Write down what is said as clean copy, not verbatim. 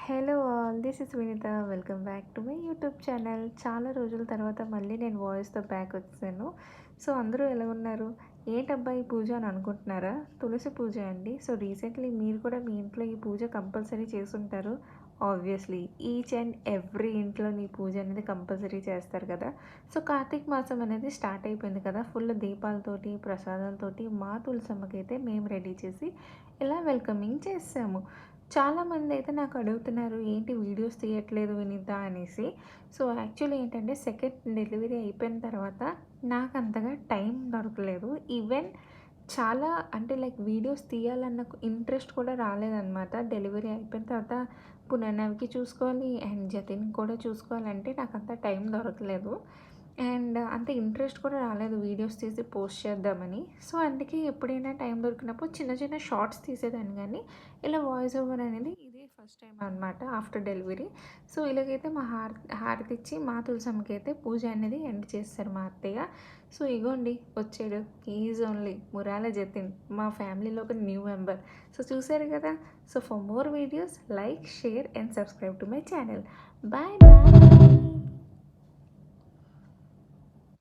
Hello all, this is Vinitha. Welcome back to my YouTube channel. చాలా రోజుల తర్వాత మళ్ళీ నేను వాయిస్తో బ్యాక్ వచ్చాను. సో అందరూ ఎలా ఉన్నారు? ఏంటబ్బా ఈ పూజ అని అనుకుంటున్నారా? తులసి పూజ అండి. సో రీసెంట్లీ మీరు కూడా మీ ఇంట్లో ఈ పూజ కంపల్సరీ చేసుంటారు. ఆబ్వియస్లీ ఈచ్ అండ్ ఎవ్రీ ఇంట్లో ఈ పూజ అనేది కంపల్సరీ చేస్తారు కదా. సో కార్తీక మాసం అనేది స్టార్ట్ అయిపోయింది కదా. ఫుల్ దీపాలతోటి ప్రసాదాలతోటి మా తులసమ్మకి అయితే మేము రెడీ చేసి ఇలా వెల్కమింగ్ చేసాము. చాలామంది అయితే నాకు అడుగుతున్నారు, ఏంటి వీడియోస్ తీయట్లేదు వినీత అనేసి. సో యాక్చువల్లీ ఏంటంటే సెకండ్ డెలివరీ అయిపోయిన తర్వాత నాకు అంతగా టైం దొరకలేదు. ఈవెన్ చాలా అంటే లైక్ వీడియోస్ తీయాలన్న ఇంట్రెస్ట్ కూడా రాలేదనమాట. డెలివరీ అయిపోయిన తర్వాత పునర్నవికి చూసుకోవాలి అండ్ జతిన్ కూడా చూసుకోవాలంటే నాకు అంత టైం దొరకలేదు. అండ్ అంత ఇంట్రెస్ట్ కూడా రాలేదు వీడియోస్ తీసి పోస్ట్ చేద్దామని. సో అందుకే ఎప్పుడైనా టైం దొరికినప్పుడు చిన్న చిన్న షార్ట్స్ తీసేదాన్ని, కానీ ఇలా వాయిస్ ఓవర్ అనేది ఇదే ఫస్ట్ టైం అనమాట ఆఫ్టర్ డెలివరీ. సో ఇలాగైతే మా హారతి ఇచ్చి మా తులసమ్మకి అయితే పూజ అనేది ఎండ్ చేస్తారు మా అత్తయ్య. సో ఇగోండి వచ్చాడు, ఈజ్ ఓన్లీ మురాల జతిన్, మా ఫ్యామిలీలో ఒక న్యూ మెంబర్. సో చూసారు కదా. So for more videos like, share and subscribe to my channel. Bye bye.